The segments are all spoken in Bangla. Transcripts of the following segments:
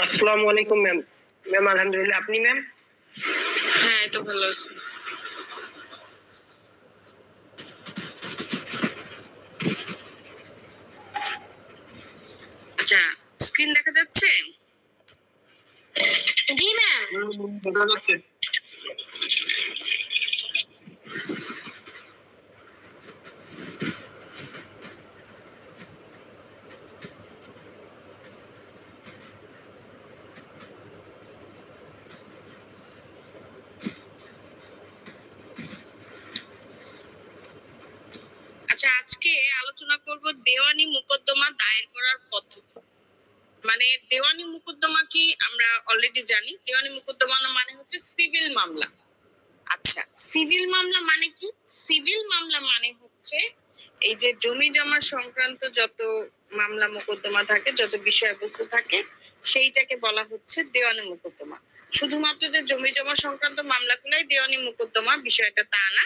আসসালামু আলাইকুম ম্যাম। ম্যাম আলহামদুলিল্লাহ, আপনি ম্যাম? হ্যাঁ, এই তো ভালো আছি। আচ্ছা, স্ক্রিন দেখা যাচ্ছে? জি ম্যাম। দেখা যাচ্ছে। আচ্ছা, আজকে আলোচনা করব দেওয়ানি মোকদ্দমা দায়ের করার পদ্ধতি। মানে দেওয়ানি মোকদ্দমা কি আমরা অলরেডি জানি। দেওয়ানি মোকদ্দমা মানে হচ্ছে সিভিল মামলা। আচ্ছা, সিভিল মামলা মানে কি? সিভিল মামলা মানে হচ্ছে এই যে জমি জমা সংক্রান্ত যত মামলা মোকদ্দমা থাকে, যত বিষয়বস্তু থাকে, সেইটাকে বলা হচ্ছে দেওয়ানি মোকদ্দমা। শুধুমাত্র যে জমি জমা সংক্রান্ত মামলাগুলাই দেওয়ানি মোকদ্দমা বিষয়টা তা না।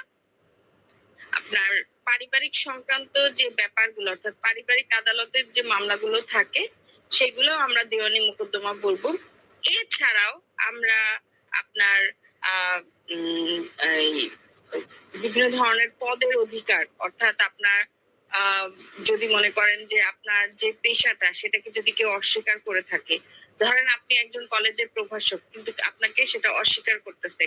আপনার পারিবারিক সংক্রান্ত যে ব্যাপারগুলো, অর্থাৎ পারিবারিক আদালতের যে মামলাগুলো থাকে, সেগুলো আমরা দেওয়ানি মোকদ্দমা বলবো। এছাড়াও আমরা আপনার এই বিভিন্ন ধরনের পদের অধিকার, অর্থাৎ আপনার যদি মনে করেন যে আপনার যে পেশাটা, সেটাকে যদি কেউ অস্বীকার করে থাকে, ধরেন আপনি একজন কলেজের প্রভাষক, কিন্তু আপনাকে সেটা অস্বীকার করতেছে,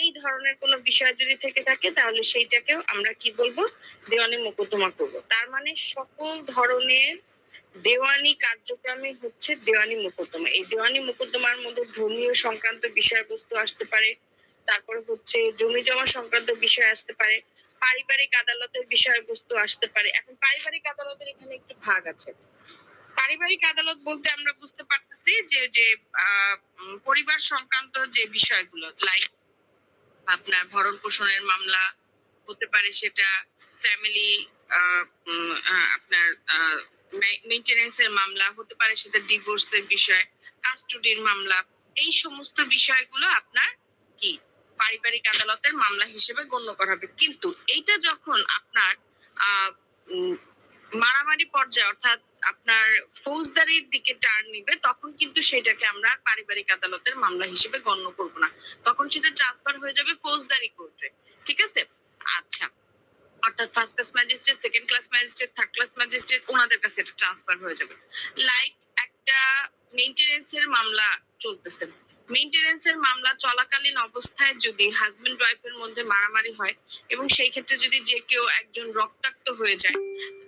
এই ধরনের কোনো বিষয় যদি থেকে থাকে, তাহলে সেইটাকেও আমরা কি বলবো? দেওয়ানি মোকদ্দমা করব। তার মানে সকল ধরনের দেওয়ানি কার্যক্রমে হচ্ছে দেওয়ানি মোকদ্দমা। এই দেওয়ানি মোকদ্দমার মধ্যে ধর্মীয় সংক্রান্ত বিষয়বস্তু আসতে পারে, তারপরে হচ্ছে জমি জমা সংক্রান্ত বিষয় আসতে পারে, পারিবারিক আদালতের বিষয়বস্তু আসতে পারে। এখন পারিবারিক আদালতের এখানে একটু ভাগ আছে। পারিবারিক আদালত বলতে আমরা বুঝতে পারতেছি যে যে পরিবার সংক্রান্ত যে বিষয়গুলো, লাইক আপনার ভরণ পোষণের মামলা হতে পারে, সেটা ফ্যামিলি আপনার মেইনটেনেন্সের মামলা হতে পারে, সেটা ডিভোর্সের বিষয়, কাস্টডির মামলা, এই সমস্ত বিষয়গুলো আপনার কি পারিবারিক আদালতের মামলা হিসেবে গণ্য করা হবে। কিন্তু এইটা যখন আপনার মারামারি পর্যায়ে, অর্থাৎ আপনার ফৌজদারির দিকে টার্ন নিবে, তখন কিন্তু সেটাকে আমরা পারিবারিক আদালতের মামলা হিসেবে গণ্য করব না। তখন সেটা ট্রান্সফার হয়ে যাবে ফৌজদারি কোর্টে। ঠিক আছে? আচ্ছা, অর্থাৎ first class magistrate, second class magistrate, third class magistrate, ওনাদের কাছে এটা ট্রান্সফার হয়ে যাবে। লাইক একটা মেইনটেনেন্সের মামলা চলতেছে। মেইনটেনেন্সের মামলা চলাকালীন অবস্থায় যদি হাজবেন্ড ওয়াইফের মধ্যে মারামারি হয়, এবং সেই ক্ষেত্রে যদি যে কেউ একজন রক্তাক্ত হয়ে যায়,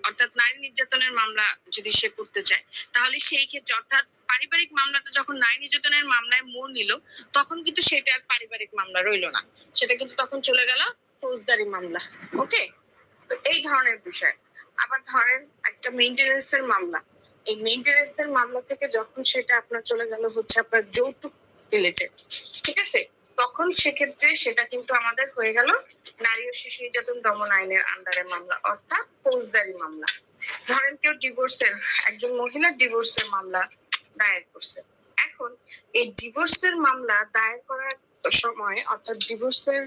অর্থাৎ নারী নির্যাতনের মামলা যদি সে করতে চায়, তাহলে সেই ক্ষেত্রে, অর্থাৎ পারিবারিক মামলাটা যখন নারী নির্যাতনের মামলায় মোড় নিল, তখন কিন্তু সেটা আর পারিবারিক মামলা রইল না, সেটা কিন্তু তখন চলে গেল ফৌজদারি মামলা। ওকে, তো এই ধরনের বিষয়। আবার ধরেন একটা মেইনটেনেন্সের মামলা, এই মেইনটেনেন্সের মামলা থেকে যখন সেটা আপনার চলে গেল হচ্ছে আপনার যৌতুক রিলেটেড, ঠিক আছে, তখন সেক্ষেত্রে সেটা কিন্তু আমাদের হয়ে গেল নারী ও শিশু নির্যাতন দমন আইনের আন্ডারে মামলা, অর্থাৎ ফৌজদারি মামলা। ধরেন কেউ ডিভোর্সের, একজন মহিলা ডিভোর্সের মামলা দায়ের করছে। এখন এই ডিভোর্সের মামলা দায়ের করার সময়, অর্থাৎ ডিভোর্সের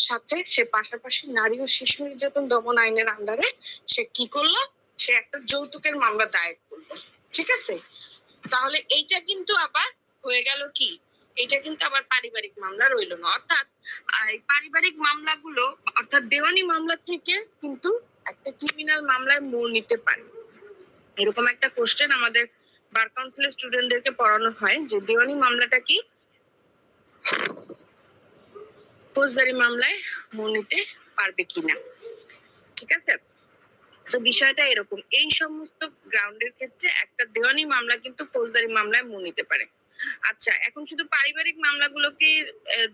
সাথে সে পাশাপাশি নারী ও শিশু নির্যাতন দমন আইনের আন্ডারে সে কি করলো? সে একটা যৌতুকের মামলা দায়ের করলো। ঠিক আছে? তাহলে এইটা কিন্তু আবার হয়ে গেল কি? এটা কিন্তু আবার পারিবারিক মামলা রইল না। অর্থাৎ পারিবারিক মামলাগুলো, অর্থাৎ দেওয়ানি মামলা থেকে কিন্তু একটা ক্রিমিনাল মামলায় মোড় নিতে পারে। এরকম একটা কোশ্চেন আমাদের বার কাউন্সিলের স্টুডেন্টদেরকে পড়ানো হয় যে দেওয়ানি মামলাটা কি ফৌজদারি মামলায় মোড় নিতে পারবে কিনা। ঠিক আছে? তো বিষয়টা এরকম, এই সমস্ত গ্রাউন্ডের ক্ষেত্রে একটা দেওয়ানি মামলা কিন্তু ফৌজদারি মামলায় মোড় নিতে পারে। আচ্ছা, এখন শুধু পারিবারিক মামলাগুলোকে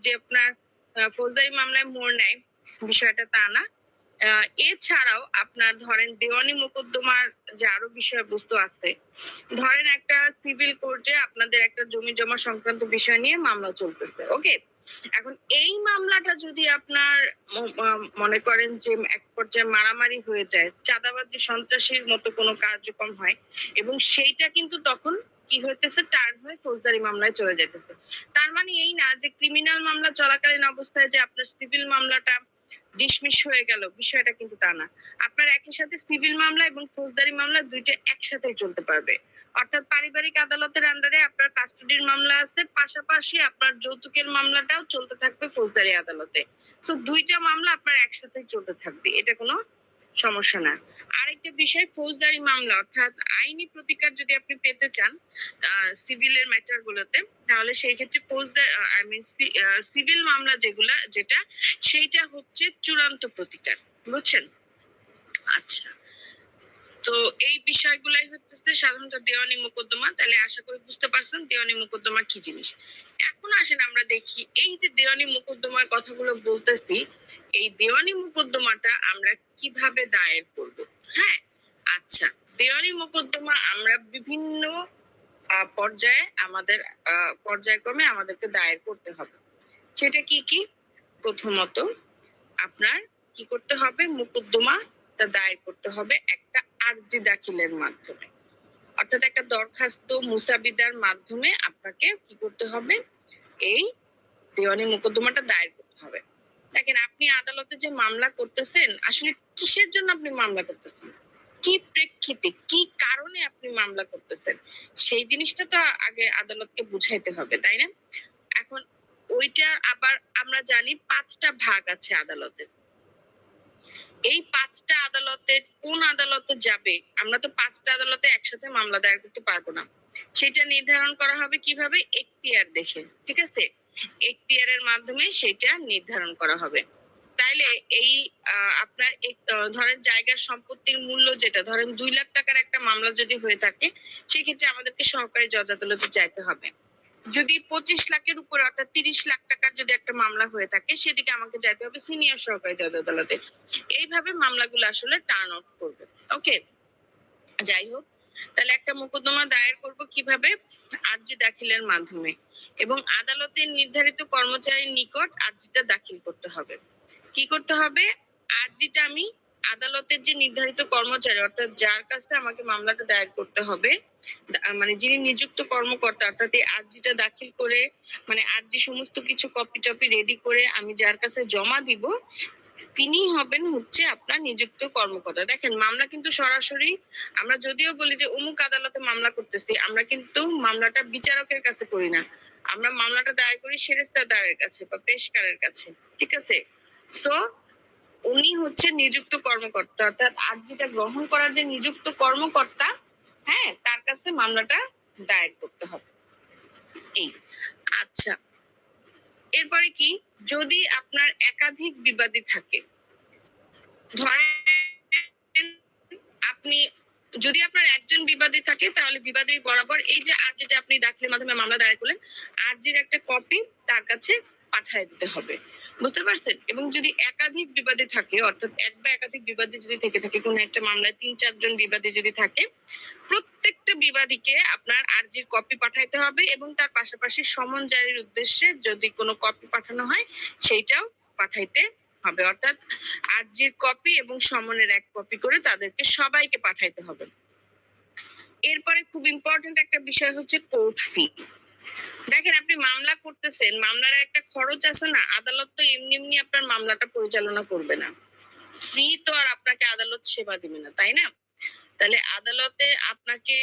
যে আপনার ফৌজদারি মামলায় মোড় নেয়, বিষয়টা তা না। এছাড়াও আপনার ধরেন দেওয়ানি মোকদ্দমার যে আরো বিষয়বস্তু আছে, ধরেন একটা সিভিল কোর্টে আপনাদের একটা জমি জমা সংক্রান্ত বিষয় নিয়ে মামলা চলতেছে। ওকে, এখন এই মামলাটা যদি আপনার মনে করেন যে এক পর্যায়ে মারামারি হয়ে যায়, চাঁদাবাজি সন্ত্রাসীর মতো কোনো কার্যক্রম হয়, এবং সেইটা কিন্তু তখন কি হইতেছে, টার্ন হয়ে ফৌজদারি মামলায় চলে যেতেছে। তার মানে এই না যে ক্রিমিনাল মামলা চলাকালীন অবস্থায় যে আপনার সিভিল মামলাটা ডিসমিস হয়ে গেল, বিষয়টা কিন্তু তা না। আপনার একই সাথে সিভিল মামলা এবং ফৌজদারি মামলা দুইটা একসাথেই চলতে পারবে। অর্থাৎ পারিবারিক আদালতের আন্ডারে আপনার কাস্টডির মামলা আছে, পাশাপাশি আপনার যৌতুকের মামলাটাও চলতে থাকবে ফৌজদারি আদালতে। তো দুইটা মামলা আপনার একসাথেই চলতে থাকবে, এটা কোনো সমস্যা না। আরেকটা বিষয়, ফৌজদারি মামলা অর্থাৎ আইনি প্রতিকার যদি আপনি পেতে চান সিভিলের ম্যাটার গুলোতে, তাহলে সেই ক্ষেত্রে সিভিল মামলা যেটা সেইটা হচ্ছে চূড়ান্ত প্রতিকার, বুঝছেন? আচ্ছা, তো এই বিষয়গুলাই হচ্ছে সাধারণত দেওয়ানি মোকদ্দমা। তাহলে আশা করি বুঝতে পারছেন দেওয়ানি মোকদ্দমা কি জিনিস। এখন আসেন আমরা দেখি, এই যে দেওয়ানি মোকদ্দমার কথাগুলো বলতেছি, এই দেওয়ানি মোকদ্দমাটা আমরা কিভাবে দায়ের করব? হ্যাঁ, আচ্ছা, দেওয়ানি মোকদ্দমা আমরা বিভিন্ন পর্যায়ে আমাদের পর্যায়ক্রমে আমাদেরকে দায়ের করতে হবে। সেটা কি কি? প্রথমত আপনার কি করতে হবে, মোকদ্দমাটা দায়ের করতে হবে একটা আরজি দাখিলের মাধ্যমে। অর্থাৎ একটা দরখাস্ত মুসাবিদার মাধ্যমে আপনাকে কি করতে হবে, এই দেওয়ানি মোকদ্দমাটা দায়ের করতে হবে। দেখেন, আপনি আদালতে যে মামলা করতেছেন, আসলে কিসের জন্য আপনি মামলা করতেছেন, কি প্রেক্ষিতে, কি কারণে আপনি মামলা করতেছেন, সেই জিনিসটা তো আগে আদালতকে বুঝাইতে হবে, তাই না? এখন ওইটা আবার আমরা জানি 5টা ভাগ আছে আদালতের। এই 5টা আদালতের কোন আদালতে যাবে, আমরা তো 5টা আদালতে একসাথে মামলা দায়ের করতে পারবো না। সেটা নির্ধারণ করা হবে কিভাবে, এখতিয়ার দেখে, ঠিক আছে? এখতিয়ারের মাধ্যমে সেটা নির্ধারণ করা হবে। তাইলে এই আপনার ধরেন জায়গার সম্পত্তির মূল্য যেটা, ধরেন 2 লাখ টাকার একটা মামলা যদি হয়ে থাকে, সেক্ষেত্রে আমাদেরকে সহকারী জজ আদালতে যাইতে হবে। যদি 25 লাখের উপরে অর্থাৎ 30 লাখ টাকার যদি একটা মামলা হয়ে থাকে, সেদিকে আমাকে যাইতে হবে সিনিয়র সহকারী জজ আদালতে। এইভাবে মামলাগুলো আসলে টার্ন আউট করবে। ওকে, যাই হোক, তাহলে একটা মোকদ্দমা দায়ের করব কিভাবে, আরজি দাখিলের মাধ্যমে, এবং আদালতের নির্ধারিত কর্মচারীর নিকট আরজিটা দাখিল করতে হবে। কি করতে হবে, আরজিটা আমি আদালতের যে নির্ধারিত কর্মচারী অর্থাৎ যার কাছে আমাকে মামলাটা দায়ের করতে হবে, মানে যিনি নিযুক্ত কর্মকর্তা, অর্থাৎ এই আরজিটা দাখিল করে, মানে আরজি সমস্ত কিছু কপি টপি রেডি করে আমি যার কাছে জমা দিব, তিনি হবেন হচ্ছে আপনার নিযুক্ত কর্মকর্তা। দেখেন, মামলা কিন্তু সরাসরি আমরা যদিও বলি যে অমুক আদালতে মামলা করতেছি, আমরা কিন্তু মামলাটা বিচারকের কাছে করি না, আমরা মামলাটা দায়ের করি সেরেস্তাদারের কাছে বা পেশকারের কাছে, ঠিক আছে? তো উনি হচ্ছে নিযুক্ত কর্মকর্তা, অর্থাৎ আরজিটা গ্রহণ করার যে নিযুক্ত কর্মকর্তা, হ্যাঁ, তার কাছে মামলাটা দায়ের করতে হবে। এই, আচ্ছা, এরপরে কি, যদি আপনার একাধিক বিবাদী থাকে, ধরেন আপনি, যদি আপনার একজন বিবাদী থাকে, তাহলে বিবাদী বরাবর এই যে আরজিটা আপনি দাখিলের মাধ্যমে মামলা দায়ের করলেন, আরজির একটা কপি তার কাছে পাঠিয়ে দিতে হবে, বুঝতে পারছেন? এবং যদি একাধিক বিবাদী থাকে, অর্থাৎ এক বা একাধিক বিবাদী যদি থেকে থাকে, কোনো একটা মামলায় 3-4 জন বিবাদী যদি থাকে, প্রত্যেকটা বিবাদীকে আপনার আরজির কপি পাঠাইতে হবে, এবং তার পাশাপাশি সমন জারির উদ্দেশ্যে যদি কোনো কপি পাঠানো হয়, সেইটাও পাঠাইতে হবে। অর্থাৎ আরজির কপি এবং সমনের এক কপি করে তাদেরকে সবাইকে পাঠাইতে হবে। এরপরে খুব ইম্পর্টেন্ট একটা বিষয় হচ্ছে কোর্ট ফি। দেখেন, আপনি মামলা করতেছেন, মামলার একটা খরচ আছে না, আদালত তো এমনি এমনি আপনার মামলাটা পরিচালনা করবে না, ফ্রি তো আর আপনাকে আদালত সেবা দিবে না, তাই না? তাহলে আদালতে আপনাকে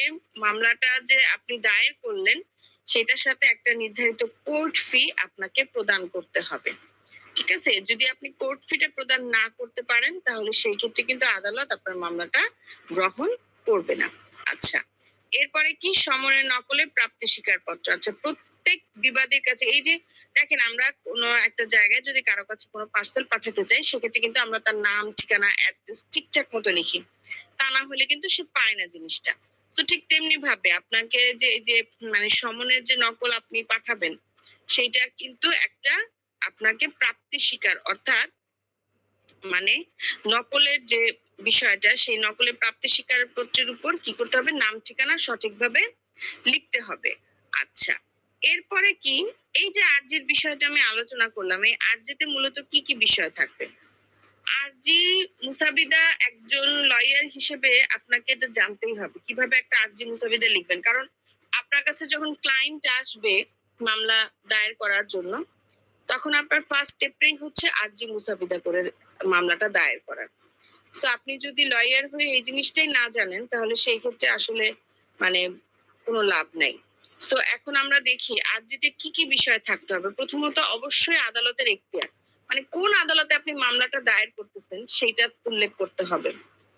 মামলাটা যে আপনি দায়ের করলেন, সেটার সাথে একটা নির্ধারিত কোর্ট ফি আপনাকে প্রদান করতে হবে, ঠিক আছে? যদি আপনি কোর্ট ফিটা প্রদান না করতে পারেন, তাহলে সেই ক্ষেত্রে কিন্তু আদালত আপনার মামলাটা গ্রহণ করবে না। আচ্ছা, এরপরে কি, সমনের নকলের প্রাপ্তি স্বীকারপত্র। আচ্ছা, প্রত্যেক বিবাদীর কাছে, এই যে দেখেন, আমরা কোনো একটা জায়গায় যদি কারো কাছে কোনো পার্সেল পাঠাতে চাই, সেক্ষেত্রে কিন্তু আমরা তার নাম, ঠিকানা, অ্যাড্রেস ঠিকঠাক মতো লিখি, তা না হলে কিন্তু সে পায় না জিনিসটা। তো ঠিক তেমনি ভাবে আপনাকে যে মানে সমনের যে নকল আপনি পাঠাবেন, সেইটা কিন্তু একটা আপনাকে প্রাপ্তি স্বীকার, অর্থাৎ মানে নকলের যে বিষয়টা, সেই নকলের প্রাপ্তি স্বীকার পত্রের উপর কি করতে হবে, নাম ঠিকানা সঠিকভাবে লিখতে হবে। আচ্ছা, এরপরে কি, এই যে আরজির বিষয়টা আমি আলোচনা করলাম, এই আরজিতে মূলত কি কি বিষয় থাকবে? আরজি মুসাবিদা একজন লয়ার হিসেবে আপনাকে এটা জানতেই হবে কিভাবে একটা আরজি মুসাবিদা লিখবেন, কারণ আপনার কাছে যখন ক্লায়েন্ট আসবে মামলা দায়ের করার জন্য, তখন আপনার ফার্স্ট স্টেপটাই হচ্ছে আরজি মুসাবিদা করে মামলাটা দায়ের করার। তো আপনি যদি লয়ার হয়ে এই জিনিসটাই না জানেন তাহলে সেই ক্ষেত্রে আসলে মানে কোনো লাভ নাই। তো এখন আমরা দেখি আরজিতে কি কি বিষয় থাকতে হবে। প্রথমত অবশ্যই আদালতের এখতিয়ার, মানে কোন আদালতে আপনি মামলাটা দায়ের করতেছেন সেইটা উল্লেখ করতে হবে।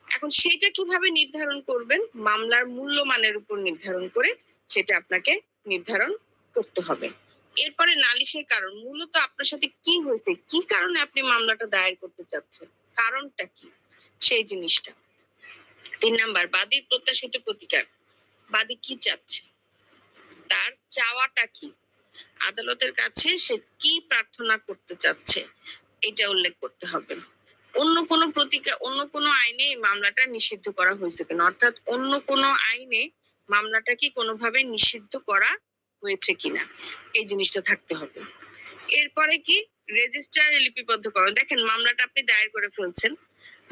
এখন সেইটা কিভাবে নির্ধারণ করবেন? মামলার মূল্যমানের উপর নির্ধারণ করে সেটা আপনাকে নির্ধারণ করতে হবে। এরপরে নালিশের কারণ, মূলত আপনার সাথে কি হয়েছে, কি কারণে আপনি মামলাটা দায়ের করতে চাচ্ছেন, কারণটা কি, সেই জিনিসটা। 3 নাম্বার, বাদীর প্রত্যাশিত প্রতিকার, বাদী কি চাচ্ছে, তার চাওয়াটা কি, আদালতের কাছে সে কি প্রার্থনা করতে চাচ্ছে, এটা উল্লেখ করতে হবে। অন্য কোনো প্রতিকার, অন্য কোনো আইনে এই মামলাটা নিষিদ্ধ করা হয়েছে কিনা, অর্থাৎ অন্য কোনো আইনে মামলাটা কি কোনোভাবে নিষিদ্ধ করা হয়েছে কিনা, এই জিনিসটা থাকতে হবে। এরপরে কি, রেজিস্ট্রারে লিপিবদ্ধকরণ। দেখেন মামলাটা আপনি দায়ের করে ফেলছেন,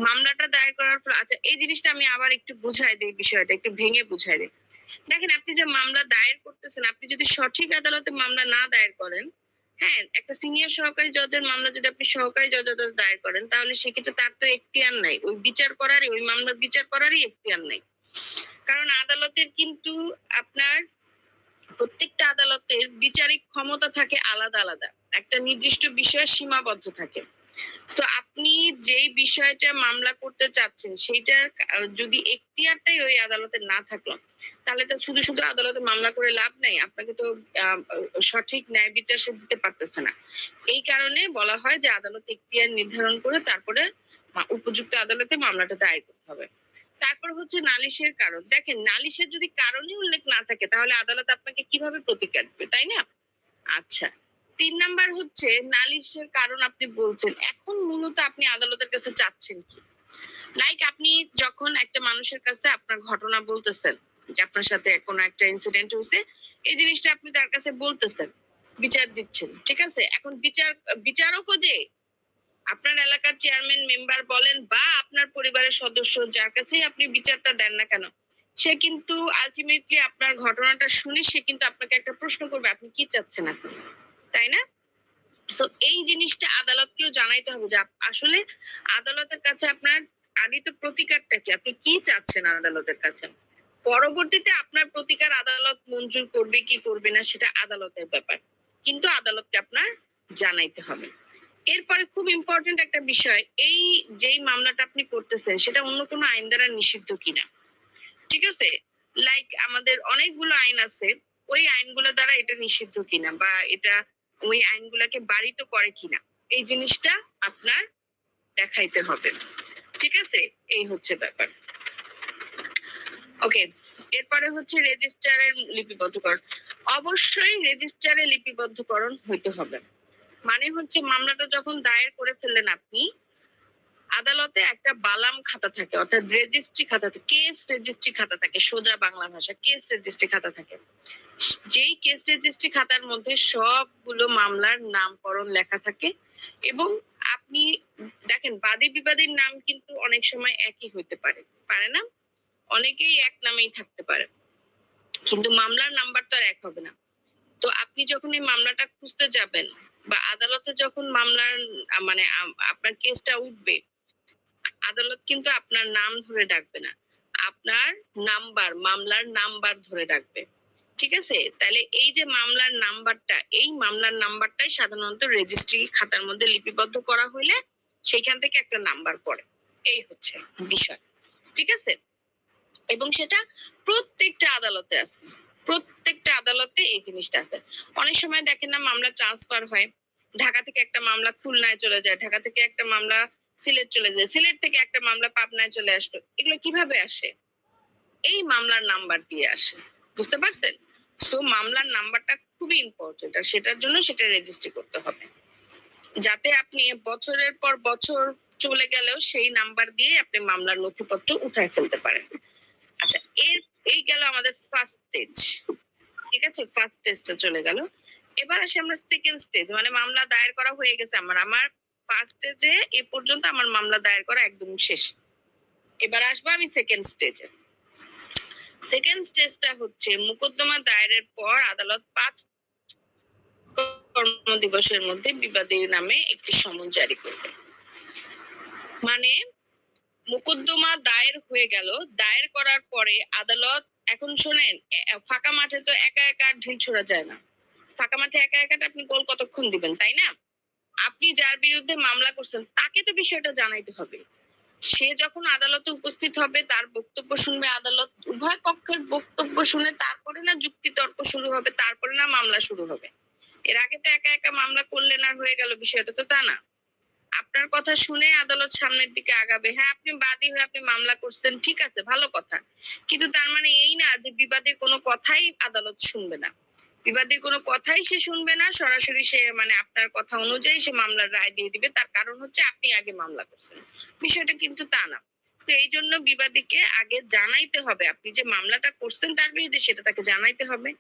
মামলাটা দায়ের করার পর, আচ্ছা এই জিনিসটা আমি আবার একটু বুঝাই দিই, বিষয়টা একটু ভেঙে বুঝাই দিই। দেখেন আপনি যে মামলা দায়ের করতেছেন, আপনি যদি সঠিক আদালতে মামলা না দায়ের করেন, হ্যাঁ, একটা সিনিয়র সহকারী জজের মামলা যদি আপনি সহকারী জজ আদালতে দায়ের করেন, তাহলে সেক্ষেত্রে তার তো এখতিয়ার নাই, ওই বিচার করারই, ওই মামলার বিচার করারই এখতিয়ার নাই। কারণ আদালতের কিন্তু আপনার প্রত্যেকটা আদালতের বিচারিক ক্ষমতা থাকে আলাদা আলাদা, একটা নির্দিষ্ট বিষয়ে সীমাবদ্ধ থাকে। তো আপনি যেই বিষয়টা মামলা করতে চাচ্ছেন সেইটার যদি এখতিয়ারটাই ওই আদালতে না থাকলো, তাহলে তো শুধু শুধু আদালতে মামলা করে লাভ নাই, আপনাকে তো সঠিক ন্যায় বিচার সে দিতে পারতেছে না। এই কারণে বলা হয় যে আদালত এখতিয়ার নির্ধারণ করে তারপরে উপযুক্ত আদালতে মামলাটা দায়ের করতে হবে। তারপর হচ্ছে নালিশের কারণ। দেখেন নালিশের যদি কারণই উল্লেখ না থাকে তাহলে আদালত আপনাকে কিভাবে প্রতিকার দেবে, তাই না? আচ্ছা, 3 নাম্বার হচ্ছে নালিশের কারণ আপনি বলছেন, এখন মূলত আপনি আদালতের কাছে চাচ্ছেন কি? লাইক আপনি যখন একটা মানুষের কাছে আপনার ঘটনা বলতেছেন যে আপনার সাথে কোনো একটা ইনসিডেন্ট হয়েছে, এই জিনিসটা আপনি তার কাছে বলতেছেন, বিচার দিচ্ছেন, ঠিক আছে? এখন বিচারকও যে আপনার এলাকার চেয়ারম্যান মেম্বার বলেন বা আপনার পরিবারের সদস্য যার কাছেই আপনি বিচারটা দেন না কেন, সে কিন্তু আলটিমেটলি আপনার ঘটনাটা শুনে সে কিন্তু আপনাকে একটা প্রশ্ন করবে, আপনি কি চাচ্ছেন আপনি, তাই না? তো এই জিনিসটা আদালতকেও জানাইতে হবে যে আসলে আদালতের কাছে আপনার আদিত প্রতিকারটা কি, আপনি কি চাচ্ছেন আদালতের কাছে। পরবর্তীতে আপনার প্রতিকার আদালত মঞ্জুর করবে কি করবে না সেটা আদালতের ব্যাপার, কিন্তু আদালতকে আপনার জানাইতে হবে। এরপরে খুব ইম্পর্টেন্ট একটা বিষয়, এই যেই মামলাটা আপনি করতেছেন সেটা অন্য কোনো আইন দ্বারা নিষিদ্ধ কিনা, ঠিক আছে? লাইক আমাদের অনেকগুলো আইন আছে, ওই আইনগুলো দ্বারা এটা নিষিদ্ধ কিনা বা এটা ওই আইনগুলোকে বাড়িত করে কিনা, এই জিনিসটা আপনার দেখাইতে হবে, ঠিক আছে? এই হচ্ছে ব্যাপার। ওকে, এরপরে হচ্ছে রেজিস্ট্রারের লিপিবদ্ধকরণ। অবশ্যই রেজিস্ট্রারে লিপিবদ্ধকরণ হইতে হবে। মানে হচ্ছে মামলাটা যখন দায়ের করে ফেললেন আপনি, আদালতে একটা বালাম খাতা থাকে, অর্থাৎ রেজিস্ট্রি খাতা থাকে, কেস রেজিস্ট্রি খাতা থাকে, সোজা বাংলা ভাষা কেস রেজিস্ট্রি খাতা থাকে। যেই কেস রেজিস্ট্রি খাতার মধ্যে সবগুলো মামলার নামকরণ লেখা থাকে এবং আপনি দেখেন বাদী বিবাদীর নাম কিন্তু অনেক সময় একই হইতে পারে, পারে না? অনেকেই এক নামেই থাকতে পারে, কিন্তু মামলার নাম্বার তো আর এক হবে না। তো আপনি যখন এই মামলাটা খুঁজতে যাবেন বা আদালতে যখন মামলার মানে আপনার কেসটা উঠবে, আদালত কিন্তু আপনার নাম ধরে ডাকবে না, আপনার নাম্বার, মামলার নাম্বার ধরে ডাকবে, ঠিক আছে? তাহলে এই যে মামলার নাম্বারটা, এই মামলার নাম্বারটাই সাধারণত রেজিস্ট্রি খাতার মধ্যে লিপিবদ্ধ করা হইলে সেইখান থেকে একটা নাম্বার পড়ে, এই হচ্ছে বিষয়, ঠিক আছে? এবং সেটা প্রত্যেকটা আদালতে আছে, প্রত্যেকটা আদালতে এই জিনিসটা আছে। অনেক সময় দেখেন না মামলা ট্রান্সফার হয়, ঢাকা থেকে একটা মামলা খুলনায় চলে যায়, ঢাকা থেকে একটা মামলা সিলেট চলে যায়, সিলেট থেকে একটা মামলা পাবনায় চলে আসলো, এগুলো কিভাবে আসে? এই মামলার নাম্বার দিয়ে আসে, বুঝতে পারছেন? সো মামলার নাম্বারটা খুবই ইম্পর্টেন্ট, আর সেটার জন্য সেটা রেজিস্ট্রি করতে হবে, যাতে আপনি বছরের পর বছর চলে গেলেও সেই নাম্বার দিয়ে আপনি মামলার নথিপত্র উঠায় ফেলতে পারেন। আচ্ছা, এই গেল আমাদের ফার্স্ট স্টেজ, ঠিক আছে? ফার্স্ট স্টেজটা চলে গেল। এবার আসি আমরা সেকেন্ড স্টেজ, মানে মামলা দায়ের করা হয়ে গেছে আমার ফার্স্ট স্টেজে এ পর্যন্ত আমার মামলা দায়ের করা একদম শেষ। এবার আসবো আমি সেকেন্ড স্টেজে। সেকেন্ড স্টেজটা হচ্ছে মোকদ্দমা দায়েরের পর আদালত 5 কর্মদিবসের মধ্যে বিবাদীর নামে একটি সমন জারি করবে। মানে মোকদ্দমা দায়ের হয়ে গেল, দায়ের করার পরে আদালত, এখন শোনেন, ফাঁকা মাঠে তো একা একা ঢিল ছোড়া যায় না। ফাঁকা মাঠে একা একাটা আপনি গোল কতক্ষণ দিবেন, তাই না? আপনি যার বিরুদ্ধে মামলা করছেন তাকে তো বিষয়টা জানাইতে হবে। সে যখন আদালতে উপস্থিত হবে, তার বক্তব্য শুনবে আদালত, উভয় পক্ষের বক্তব্য শুনে তারপরে না যুক্তি তর্ক শুরু হবে, তারপরে না মামলা শুরু হবে। এর আগে তো একা একা মামলা করলেন আর হয়ে গেল, বিষয়টা তো তা না। আপনার কথা শুনে আদালত সামনের দিকে আগাবে। হ্যাঁ, আপনি বাদী হয়ে আপনি মামলা করছেন, ঠিক আছে, ভালো কথা। কিন্তু তার মানে এই না যে বিবাদের কোনো কথাই আদালত শুনবে না। বিবাদের কোনো কথাই সে শুনবে না, সরাসরি সে মানে আপনার কথা অনুযায়ী সে মামলার রায় দিয়ে দিবে। তার কারণ হচ্ছে আপনি আগে মামলা করছেন। বিষয়টা কিন্তু তা না। তো এই জন্য বিবাদীকে আগে জানাইতে হবে, আপনি যে মামলাটা করছেন তার বিরুদ্ধে, সেটা তাকে জানাইতে হবে।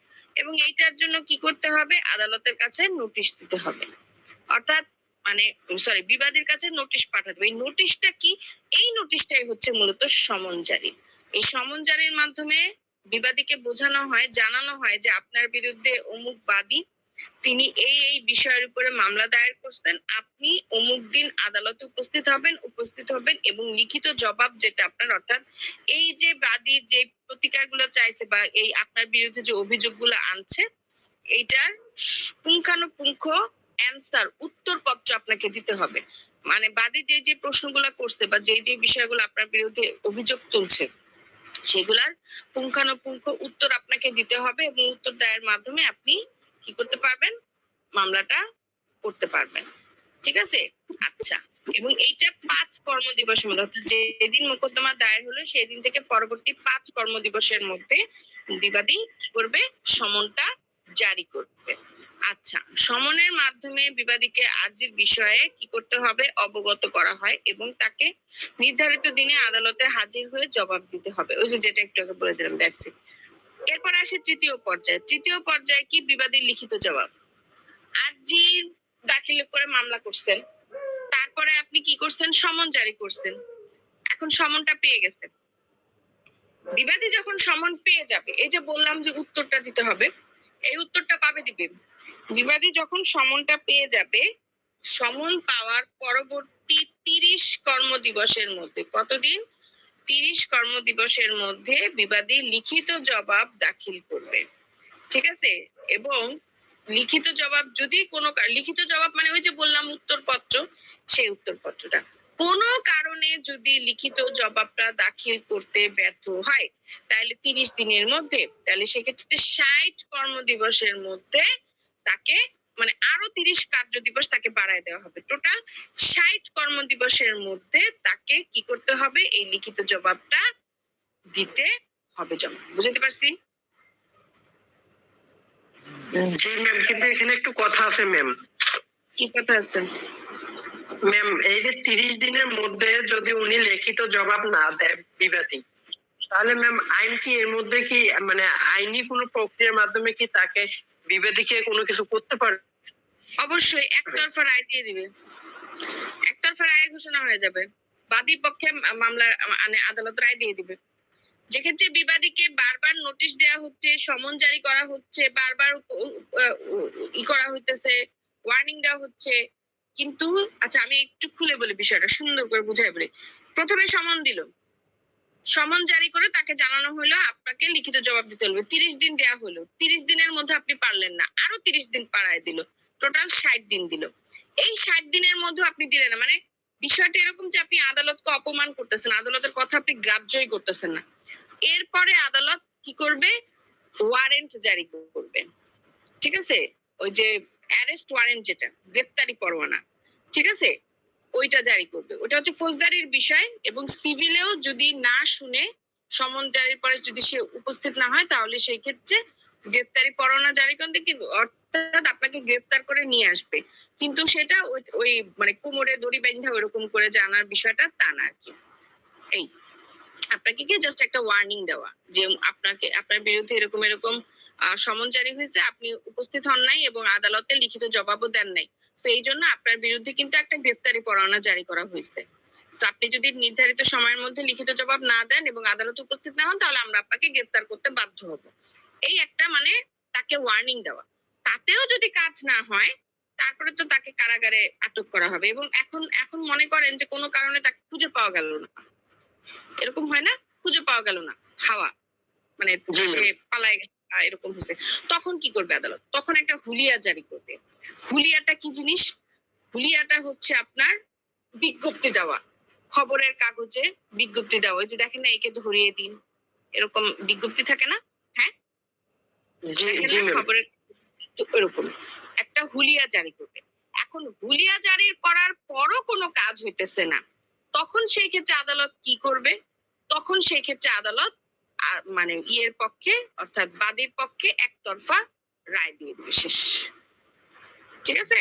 এবং এইটার জন্য কি করতে হবে? আদালতের কাছে নোটিশ দিতে হবে। অর্থাৎ মানে সরি, বিবাদীর কাছে নোটিশ পাঠাতে হবে। এই নোটিশটা কি? এই নোটিশটাই হচ্ছে মূলত সমন জারি। এই সমন জারির মাধ্যমে বিবাদীকে বোঝানো হয়, জানানো হয় যে আপনার বিরুদ্ধে অমুক বাদী, তিনি এই বিষয়ের উপরে মামলা দায়ের করছেন, আপনি অমুক দিন আদালতে উপস্থিত হবেন এবং লিখিত জবাব যেটা আপনার, অর্থাৎ এই যে বাদী যে প্রতিকারগুলো চাইছে বা এই আপনার বিরুদ্ধে যে অভিযোগগুলো আনছে, এইটার পুঙ্খানুপুঙ্খ অ্যান্সার, উত্তরপত্র আপনাকে দিতে হবে। মানে বাদী যে যে প্রশ্নগুলো করছে বা যে যে বিষয়গুলো আপনার বিরুদ্ধে অভিযোগ তুলছে, সেগুলার পুঙ্খানুপুঙ্খ উত্তর আপনাকে দিতে হবে এবং উত্তর দেওয়ার মাধ্যমে আপনি কি করতে পারবেন? মামলাটা করতে পারবেন। ঠিক আছে? আচ্ছা। এবং এইটা ৫ কর্মদিবসের মধ্যে, অর্থাৎ যেদিন মোকদ্দমা দায়ের হলো সেদিন থেকে পরবর্তী ৫ কর্মদিবসের মধ্যে বিবাদী কি করবে? সমনটা জারি করবে। আচ্ছা, সমনের মাধ্যমে বিবাদীকে আর্জির বিষয়ে কি করতে হবে? অবগত করা হয় এবং তাকে নির্ধারিত দিনে আদালতে হাজির হয়ে জবাব দিতে হবে। ওই যে যেটা একটু আগে বলে দিলাম, দ্যাটস ইট। এরপর আসে তৃতীয় পর্যায়ে। তৃতীয় পর্যায়ে কি? বিবাদীর লিখিত জবাব। আর্জি দাখিল করে মামলা করছেন, তারপরে আপনি কি করছেন? সমন জারি করছেন। এখন সমনটা পেয়ে গেছেন। বিবাদী যখন সমন পেয়ে যাবে, এই যে বললাম যে উত্তরটা দিতে হবে, এই উত্তরটা কবে দিবে? বিবাদী যখন সমনটা পেয়ে যাবে, সমন পাওয়ার পরবর্তী ৩০ কর্মদিবসের মধ্যে, কতদিন? ৩০ কর্মদিবসের মধ্যে বিবাদী লিখিত জবাব দাখিল করবে। ঠিক আছে? এবং লিখিত জবাব যদি কোনো লিখিত জবাব মানে ওই যে বললাম উত্তরপত্র, সেই উত্তরপত্রটা কোনো কারণে যদি লিখিত জবাবটা দাখিল করতে ব্যর্থ হয়, তাহলে ৩০ দিনের মধ্যে, তাহলে সেক্ষেত্রে ৬০ কর্মদিবসের মধ্যে তাকে মানে আরো ৩০ কার্য দিবস তাকে বাড়ায় দেওয়া হবে। টোটাল ৬০ কর্মদিবসের মধ্যে তাকে কি করতে হবে? এই লিখিত জবাবটা দিতে হবে। জমা বুঝতে পারছি? জি ম্যাম, কিন্তু এখানে একটু কথা আছে ম্যাম। কি কথা আছে? ম্যাম, এই যে 30 দিনের মধ্যে যদি উনি লিখিত জবাব না দেয় বিবাদী, তাহলে ম্যাম আইন কি এর মধ্যে কি মানে আইনি কোনো প্রক্রিয়ার মাধ্যমে কি তাকে বিবাদীকে কোনো কিছু করতে পারে? অবশ্যই একতরফা রায় দিয়ে দিবে। একতরফা রায় ঘোষণা হয়ে যাবে। বাদী পক্ষে মামলা মানে আদালত রায় দিয়ে দিবে। যেক্ষেত্রে বিবাদীকে বারবার নোটিশ দেওয়া হচ্ছে, সমন জারি করা হচ্ছে, বারবার ই করা হইতেছে, ওয়ার্নিং দেওয়া হচ্ছে, কিন্তু আচ্ছা আমি একটু খুলে বলি বিষয়টা, সুন্দর করে বুঝাই বলি। প্রথমে সমন দিল, সমন জারি করে তাকে জানানো হলো আপনাকে লিখিত জবাব দিতে হবে। ৩০ দিন দেয়া হলো, ৩০ দিনের মধ্যে আপনি পারলেন না, আরো ৩০ দিন বাড়ায় দিল, টোটাল ৬০ দিন দিল। এই ৬০ দিনের মধ্যে আপনি দিলেন না, মানে বিষয়টা এরকম যে আপনি আদালতকে অপমান করতেছেন, আদালতের কথা আপনি গ্রাহ্যই করতেছেন না। এরপরে আদালত কি করবে? ওয়ারেন্ট জারি করবে। ঠিক আছে? ওই যে অ্যারেস্ট ওয়ারেন্ট, যেটা গ্রেফতারি পরোয়ানা, ঠিক আছে, ওইটা জারি করবে। ওটা হচ্ছে ফৌজদারির বিষয়। এবং সিভিলেও যদি না শুনে, সমন জারির পরে যদি সে উপস্থিত না হয়, তাহলে সেই ক্ষেত্রে গ্রেফতারি পরোয়ানা জারি করতে, কিন্তু অর্থাৎ আপনাকে গ্রেফতার করে নিয়ে আসবে, কিন্তু সেটা ওই মানে কোমরে দড়ি বাঁধা ওইরকম করে জানার বিষয়টা তা না আর কি। এই আপনাকে কি জাস্ট একটা ওয়ার্নিং দেওয়া যে আপনাকে আপনার বিরুদ্ধে এরকম এরকম সমন জারি হয়েছে, আপনি উপস্থিত হন নাই এবং আদালতে লিখিত জবাবও দেন নাই, তো এই জন্য আপনার বিরুদ্ধে কিন্তু একটা গ্রেফতারি পরোয়ানা জারি করা হয়েছে। তো আপনি যদি নির্ধারিত সময়ের মধ্যে লিখিত জবাব না দেন এবং আদালতে উপস্থিত না হন, তাহলে আমরা আপনাকে গ্রেফতার করতে বাধ্য হব। এই একটা মানে তাকে ওয়ার্নিং দেওয়া। তাতেও যদি কাজ না হয়, তারপরে তো তাকে কারাগারে আটক করা হবে। এবং এখন এখন মনে করেন যে কোনো কারণে তাকে খুঁজে পাওয়া গেল না, এরকম হয় না, খুঁজে পাওয়া গেল না, হাওয়া মানে জি সে ম্যাম। পালায় গেছে বা এরকম হয়েছে, তখন কি করবে আদালত? তখন একটা হুলিয়া জারি করবে। হুলিয়াটা কি জিনিস? হুলিয়াটা হচ্ছে আপনার বিজ্ঞপ্তি দেওয়া, খবরের কাগজে বিজ্ঞপ্তি দেওয়া। ওই যে দেখেন না, একে ধরিয়ে দিন, এরকম বিজ্ঞপ্তি থাকে না? হ্যাঁ, জি দেখেন জি না ম্যাম। খবরের, তো এরকম একটা হুলিয়া জারি করবে। এখন হুলিয়া জারি করার পরও কোনো কাজ হইতেছে না, তখন সেই ক্ষেত্রে আদালত কি করবে? তখন সেই ক্ষেত্রে আদালত মানে ইয়ের পক্ষে, অর্থাৎ বাদীর পক্ষে একতরফা রায় দিয়ে দেবে, শেষ। ঠিক আছে?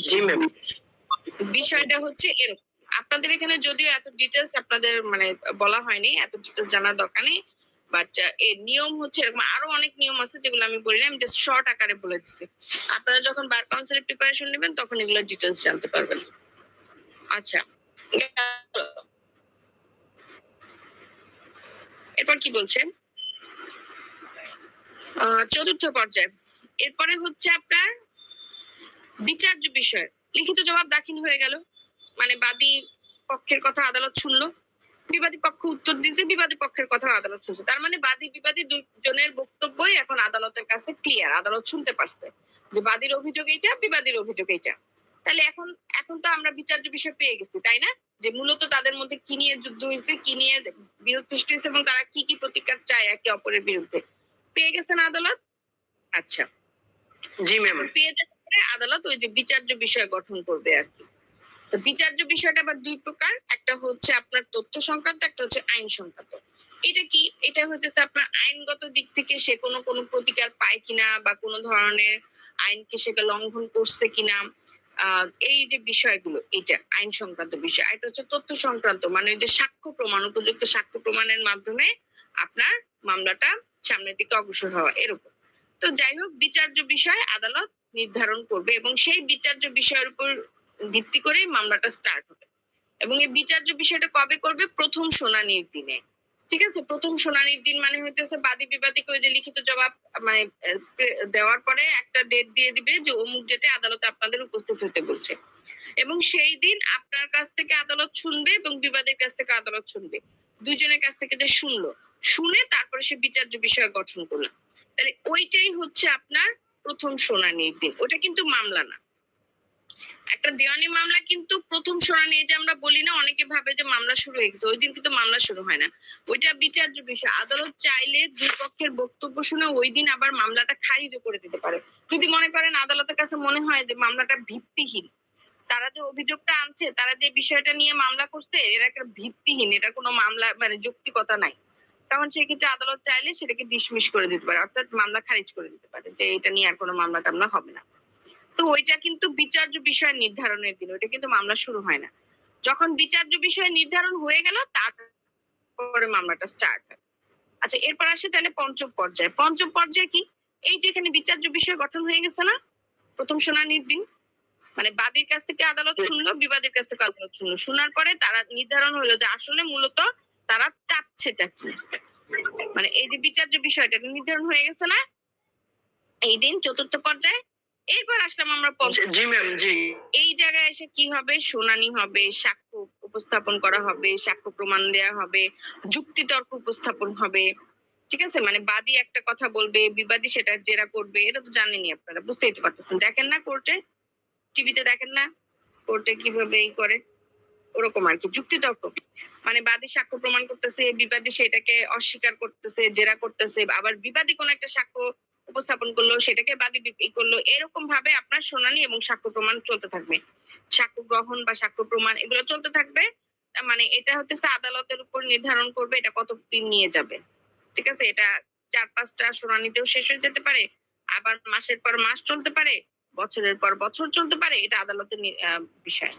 জি ম্যাম। বিষয়টা হচ্ছে এরকম। আপনাদের এখানে যদিও এত ডিটেলস আপনাদের মানে বলা হয়নি, এত ডিটেলস জানার দরকার নেই, বাট এর নিয়ম হচ্ছে এরকম। আরো অনেক নিয়ম আছে যেগুলো আমি বলি না, আমি জাস্ট শর্ট আকারে বলে দিচ্ছি। আপনারা যখন বার কাউন্সিলের প্রিপারেশন নেবেন তখন এগুলো ডিটেলস জানতে পারবেন। আচ্ছা, এরপর কি বলছেন? চতুর্থ পর্যায়ে, এরপরে হচ্ছে আপনার বিচার্য বিষয়। লিখিত জবাব দাখিল হয়ে গেল, মানে বাদী পক্ষের কথা আদালত শুনলো, বিবাদী পক্ষ উত্তর দিয়েছে, বিবাদী পক্ষের কথা আদালত শুনছে। তার মানে বাদী বিবাদী দুজনের বক্তব্যই এখন আদালতের কাছে ক্লিয়ার, আদালত শুনতে পারছে যে বাদীর অভিযোগ এইটা, বিবাদীর অভিযোগ এইটা। তাহলে এখন এখন তো আমরা বিচার্য বিষয় পেয়ে গেছি, তাই না? যে মূলত তাদের মধ্যে কি নিয়ে যুদ্ধ হয়েছে, কি নিয়ে বিরোধ সৃষ্টি হয়েছে এবং তারা কি কি প্রতিকার চায় একে অপরের বিরুদ্ধে, পেয়ে গেছেন আদালত। আচ্ছা, জি ম্যাম। পেয়ে যাওয়ার পরে আদালত ওই যে বিচার্য বিষয় গঠন করবে আর কি। তো বিচার্য বিষয়টা আবার দুই প্রকার, একটা হচ্ছে আপনার তথ্য সংক্রান্ত, একটা হচ্ছে আইন সংক্রান্ত। এটা কি? এটা হচ্ছে আপনার আইনগত দিক থেকে সে কোনো প্রতিকার পায় কিনা বা কোনো ধরনের আইনকে সে লঙ্ঘন করছে কিনা, এই যে বিষয়গুলো, এটা আইন সংক্রান্ত বিষয়। আর এটা হচ্ছে তথ্য সংক্রান্ত, মানে ওই যে সাক্ষ্য প্রমাণ, উপযুক্ত সাক্ষ্য প্রমাণের মাধ্যমে আপনার মামলাটা সামনের দিকে অগ্রসর হওয়া, এরকম। তো যাই হোক, বিচার্য বিষয় আদালত নির্ধারণ করবে এবং সেই বিচার্য বিষয়ের উপর ভিত্তি করেই মামলাটা স্টার্ট হবে। এবং এই বিচার্য বিষয়টা কবে করবে? প্রথম শুনানির দিনে। ঠিক আছে? প্রথম শুনানির দিন মানে হইতেছে বাদী বিবাদীকে ওই যে লিখিত জবাব মানে দেওয়ার পরে একটা ডেট দিয়ে দিবে যে অমুক ডেটে আদালতে আপনাদের উপস্থিত হতে বলছে, এবং সেই দিন আপনার কাছ থেকে আদালত শুনবে এবং বিবাদীর কাছ থেকে আদালত শুনবে, দুজনের কাছ থেকে যে শুনলো, শুনে তারপরে সে বিচার্য বিষয় গঠন করলো। তাহলে ওইটাই হচ্ছে আপনার প্রথম শুনানির দিন। ওটা কিন্তু মামলা না। একটা দেওয়ানি মামলা কিন্তু প্রথম শুনানি, এই যে আমরা বলি না, অনেকে ভাবে যে মামলা শুরু হয়ে গেছে, ওই দিন কিন্তু মামলা শুরু হয় না। ওইটা বিচার্য বিষয়। আদালত চাইলে দুই পক্ষের বক্তব্য শুনে ওই দিন আবার মামলাটা খারিজ করে দিতে পারে। যদি মনে করেন আদালতের কাছে মনে হয় যে মামলাটা ভিত্তিহীন, তারা যে অভিযোগটা আনছে, তারা যে বিষয়টা নিয়ে মামলা করছে, এর একটা ভিত্তিহীন, এটা কোনো মামলা মানে যৌক্তিকতা নাই, তখন সেই ক্ষেত্রে আদালত চাইলে সেটাকে ডিসমিস করে দিতে পারে, অর্থাৎ মামলা খারিজ করে দিতে পারে, যে এটা নিয়ে আর কোনো মামলা টামলা হবে না। তো ওইটা কিন্তু বিচার্য বিষয় নির্ধারণের দিন, ওইটা কিন্তু মামলা শুরু হয় না। যখন বিচার্য বিষয় নির্ধারণ হয়ে গেল তারপরে মামলাটা স্টার্ট হয়। আচ্ছা, এরপর আসে তাহলে পঞ্চম পর্যায়ে। পঞ্চম পর্যায়ে কি? এই যে এখানে বিচার্য বিষয় গঠন হয়ে গেছে না প্রথম শুনানির দিন, মানে বাদীর কাছ থেকে আদালত শুনলো, বিবাদীর কাছ থেকে আদালত শুনলো, শোনার পরে তারা নির্ধারণ হলো যে আসলে মূলত তারা চাচ্ছেটা কি, মানে এই যে বিচার্য বিষয়টা নির্ধারণ হয়ে গেছে না এই দিন, চতুর্থ পর্যায়ে। এরপর আসলাম আমরা জি ম্যাম। জি। এই জায়গায় এসে কি হবে? শুনানি হবে, সাক্ষ্য উপস্থাপন করা হবে, সাক্ষ্য প্রমাণ দেয়া হবে, যুক্তি তর্ক উপস্থাপন হবে। ঠিক আছে? মানে বাদী একটা কথা বলবে, বিবাদী সেটা জেরা করবে, এটা তো জানেনই আপনারা, বুঝতেই তো পারতেছেন। দেখেন না কোর্টে, টিভিতে দেখেন না কোর্টে কিভাবে এই করে, ওরকম আর কি। যুক্তি তর্ক মানে বাদী সাক্ষ্য প্রমাণ করতেছে, বিবাদী সেটাকে অস্বীকার করতেছে, জেরা করতেছে, আবার বিবাদী কোন একটা সাক্ষ্য উপস্থাপন করলো, সেটাকে বাদী করলো, এরকম ভাবে আপনার শুনানি এবং সাক্ষ্য প্রমাণ চলতে থাকবে। সাক্ষ্য গ্রহণ বা সাক্ষ্য প্রমাণ এগুলো চলতে থাকবে। মানে এটা হচ্ছে আদালতের উপর নির্ধারণ করবে এটা কতদিন নিয়ে যাবে। ঠিক আছে? এটা 4-5টা শুনানিতেও শেষ হয়ে যেতে পারে, আবার মাসের পর মাস চলতে পারে, বছরের পর বছর চলতে পারে, এটা আদালতের বিষয়।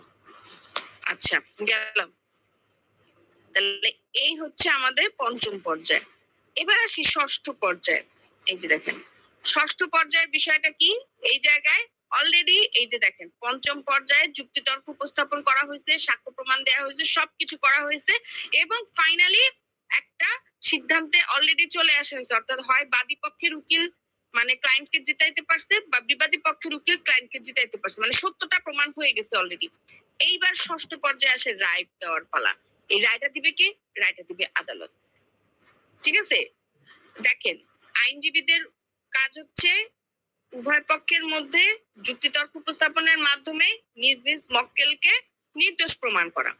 আচ্ছা, গেলাম। তাহলে এই হচ্ছে আমাদের পঞ্চম পর্যায়। এবার আসি ষষ্ঠ পর্যায়ে। এই যে দেখেন, ষষ্ঠ পর্যায়ের বিষয়টা কি? এই জায়গায় অলরেডি এই যে দেখেন, পঞ্চম পর্যায়ে যুক্তিতর্ক উপস্থাপন করা হয়েছে, সাক্ষ্য প্রমাণ দেওয়া হয়েছে, সবকিছু করা হয়েছে এবং ফাইনালি একটা সিদ্ধান্তে অলরেডি চলে আসা হয়েছে, অর্থাৎ হয় বাদী পক্ষের উকিল মানে ক্লায়েন্টকে জিতাইতে পারছে বা বিবাদী পক্ষের উকিল ক্লায়েন্টকে জিতাইতে পারছে, মানে সত্যটা প্রমাণ হয়ে গেছে অলরেডি। এইবার ষষ্ঠ পর্যায়ে আসে রায় দেওয়ার পালা। এই রায়টা দিবে কে? রায়টা দিবে আদালত। ঠিক আছে, দেখেন আইনজীবীদের কাজ হচ্ছে উভয় পক্ষের মধ্যে যুক্তিতর্ক উপস্থাপনের মাধ্যমে নিজ নিজ মক্কেলকে নির্দোষ প্রমাণ করা।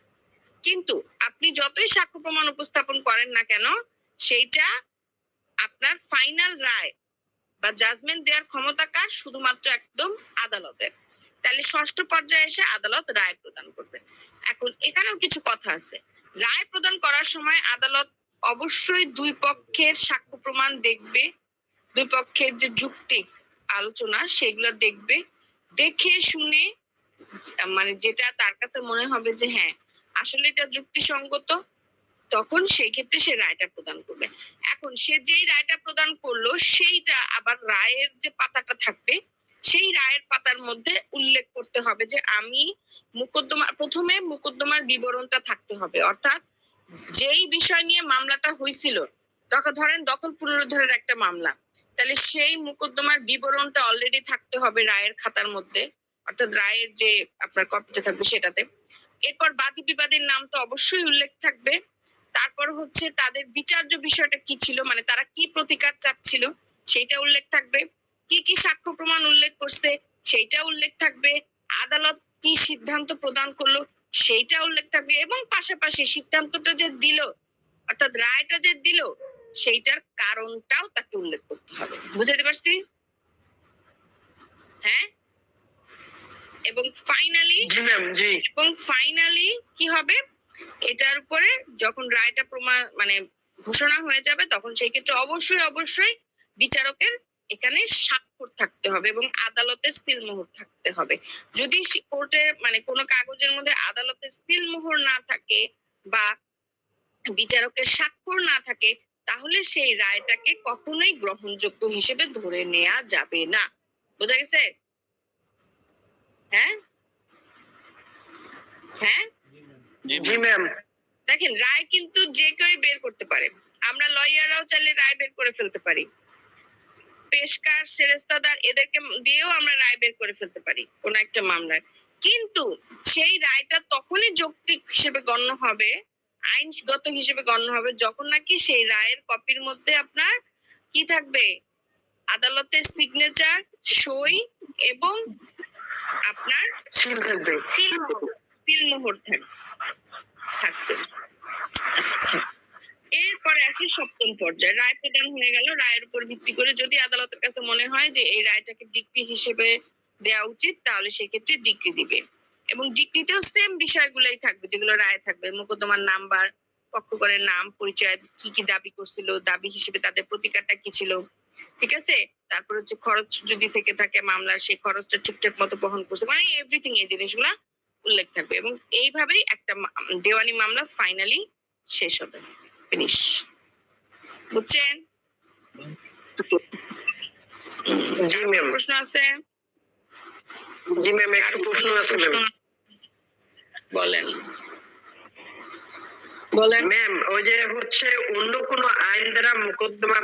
কিন্তু আপনি যতই সাক্ষ্য প্রমাণ উপস্থাপন করেন না কেন, সেইটা আপনার ফাইনাল রায় বা জাজমেন্ট দেওয়ার ক্ষমতা কার? শুধুমাত্র একদম আদালতের। তাহলে ষষ্ঠ পর্যায়ে এসে আদালত রায় প্রদান করবে। এখন এখানেও কিছু কথা আছে। রায় প্রদান করার সময় আদালত অবশ্যই দুই পক্ষের সাক্ষ্য প্রমাণ দেখবে, দুই পক্ষের যে যুক্তি আলোচনা সেগুলো দেখবে, দেখে শুনে মানে যেটা তার কাছে মনে হবে যে হ্যাঁ আসলে এটা যুক্তিসঙ্গত, তখন সেই ক্ষেত্রে সে রায়টা প্রদান করবে। এখন সে যেই রায়টা প্রদান করলো সেইটা আবার রায়ের যে পাতাটা থাকবে সেই রায়ের পাতার মধ্যে উল্লেখ করতে হবে যে আমি প্রথমে মোকদ্দমার বিবরণটা থাকতে হবে, অর্থাৎ যেই বিষয় নিয়ে মামলাটা হয়েছিল, ধরেন দখল পুনরুদ্ধারের একটা মামলা, তাহলে সেই মোকদ্দমার বিবরণটা অলরেডি থাকতে হবে রায়ের খাতার মধ্যে, অর্থাৎ রায়ের যে আপনার কপিটা থাকবে সেটাতে। এরপর বাদী বিবাদীর নাম তো অবশ্যই উল্লেখ থাকবে। তারপর হচ্ছে তাদের বিচার্য বিষয়টা কি ছিল, মানে তারা কি প্রতিকার চাচ্ছিল সেইটা উল্লেখ থাকবে, কি কি সাক্ষ্য প্রমাণ উল্লেখ করছে সেইটা উল্লেখ থাকবে, আদালত কি সিদ্ধান্ত প্রদান করলো সেইটা উল্লেখ থাকবে, এবং পাশাপাশি সিদ্ধান্তটা যে দিল অর্থাৎ রায়টা যে দিল সেইটার কারণটাও তাকে উল্লেখ করতে হবে। বুঝাতে পারছি? হ্যাঁ। এবং ফাইনালি কি হবে, এটার উপরে যখন রায়টা প্রমাণ মানে ঘোষণা হয়ে যাবে তখন সেই ক্ষেত্রে অবশ্যই বিচারকের এখানে স্বাক্ষর থাকতে হবে এবং আদালতের সিল মোহর থাকতে হবে। যদি কোর্টে মানে কোনো কাগজের মধ্যে আদালতের সিল মোহর না থাকে বা বিচারকের স্বাক্ষর না থাকে তাহলে সেই রায়টাকে কখনোই গ্রহণযোগ্য হিসেবে ধরে নেওয়া যাবে না। বোঝা গেছে? হ্যাঁ হ্যাঁ জি ম্যাম। দেখেন রায় কিন্তু যে কেউই বের করতে পারে, আমরা লয়াররাও চাইলে রায় বের করে ফেলতে পারি, পেশকার সেরেস্তাদার এদেরকে দিয়েও আমরা রায় বের করে ফেলতে পারি কোন একটা মামলার। কিন্তু সেই রায়টা তখনই যৌক্তিক হিসেবে গণ্য হবে, আইনগত হিসেবে গণ্য হবে যখন নাকি সেই রায়ের কপির মধ্যে আপনার কি থাকবে? আদালতের সিগনেচার, সই এবং আপনার সিল থাকবে। সিল মোহর থাকবে। আচ্ছা, এরপরে আসি সপ্তম পর্যায়ে। রায় প্রদান হয়ে গেল। রায়ের উপর ভিত্তি করে যদি আদালতের কাছে মনে হয় যে এই রায়টাকে ডিক্রি হিসেবে দেওয়া উচিত তাহলে সেক্ষেত্রে ডিক্রি দিবে, এবং ডিক্রিতেও সেম বিষয়গুলোই থাকবে যেগুলো রায় থাকবে। মোকদ্দমার নাম্বার, পক্ষগণের নাম, পরিচয়, কি কি দাবি করছিল, দাবি হিসেবে তাদের প্রতিকারটা কি ছিল, ঠিক আছে। তারপর হচ্ছে খরচ যদি থেকে থাকে মামলার, সেই খরচটা ঠিকঠাক মতো বহন করছে, মানে এভরিথিং এই জিনিসগুলা উল্লেখ থাকবে। এবং এইভাবেই একটা দেওয়ানি মামলা ফাইনালি শেষ হবে, ফিনিশ। বুঝছেন? জি ম্যাম। প্রশ্ন আছে? জি ম্যাম, একটু প্রশ্ন আছে ম্যাম। বলেন বলেন। ম্যাম, ওই যে হচ্ছে অন্য কোনো আইন দ্বারা মোকদ্দমা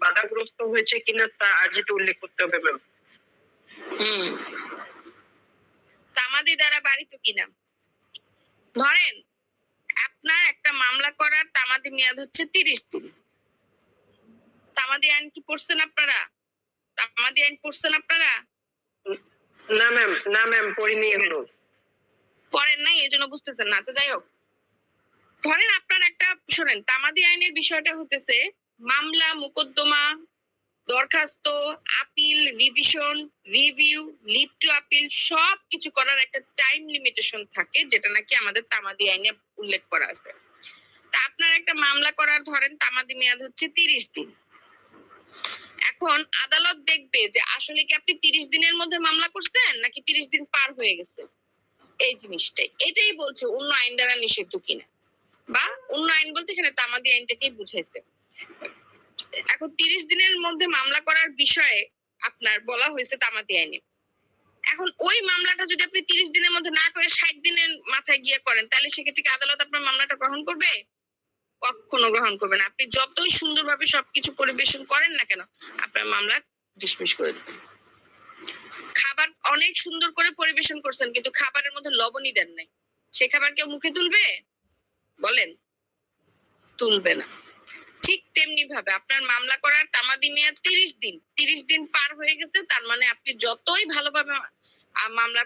বাধাগ্রস্ত হয়েছে কিনা তা আর্জিতে উল্লেখ করতে হবে ম্যাম। তামাদি দ্বারা বাড়িত কিনা, ধরেন আপনার একটা মামলা করার তামাদি মেয়াদ হচ্ছে 30 দিন। তামাদি আইন কি পড়ছেন আপনারা? তামাদি আইন পড়ছেন আপনারা? না ম্যাম পড়িনি এখনো। পড়েন নাই এজন্য বুঝতেছেন না। আচ্ছা যাই হোক, ধরেন আপনার একটা শোনেন, তামাদি আইনের বিষয়টা হতেছে মামলা, মোকদ্দমা, দরখাস্ত, appeal, revision, review, leave to appeal সবকিছু করার একটা টাইম লিমিটেশন থাকে যেটা নাকি আমাদের তামাদি আইনে উল্লেখ করা আছে। তা আপনার একটা মামলা করার ধরেন তামাদি মেয়াদ হচ্ছে 30 দিন। এখন আদালত দেখবে যে আসলে কি আপনি 30 দিনের মধ্যে মামলা করছেন নাকি 30 দিন পার হয়ে গেছে, এই জিনিসটাই। এটাই বলছে অন্য আইন দ্বারা নিষিদ্ধ কিনা, বা অন্য আইন বলতে এখানে তামাদি আইনটাকেই বুঝাইছে। এখন 30 দিনের মধ্যে মামলা করার বিষয়ে আপনার বলা হয়েছে তামাদি আইনে। এখন ওই মামলাটা যদি আপনি 30 দিনের মধ্যে না করে 60 দিনের মাথায় গিয়ে করেন তাহলে সেক্ষেত্রে আদালত আপনার মামলাটা গ্রহণ করবে? কখনো গ্রহণ করবে না। আপনি যতই সুন্দরভাবে সবকিছু পরিবেশন করেন না কেন আপনার মামলা ডিসমিস করে দেবেন। খাবার অনেক সুন্দর করে পরিবেশন করছেন, কিন্তু খাবারের মধ্যে লবণই দেন নাই, সেই খাবার কেউ মুখে তুলবে? বলেন, তুলবে না। ঠিক তেমনি ভাবে আপনার মামলা করার তামাদি মেয়াদ 30 দিন। 30 দিন পার হয়ে গেছে, তার মানে আপনি যতই ভালোভাবে মামলা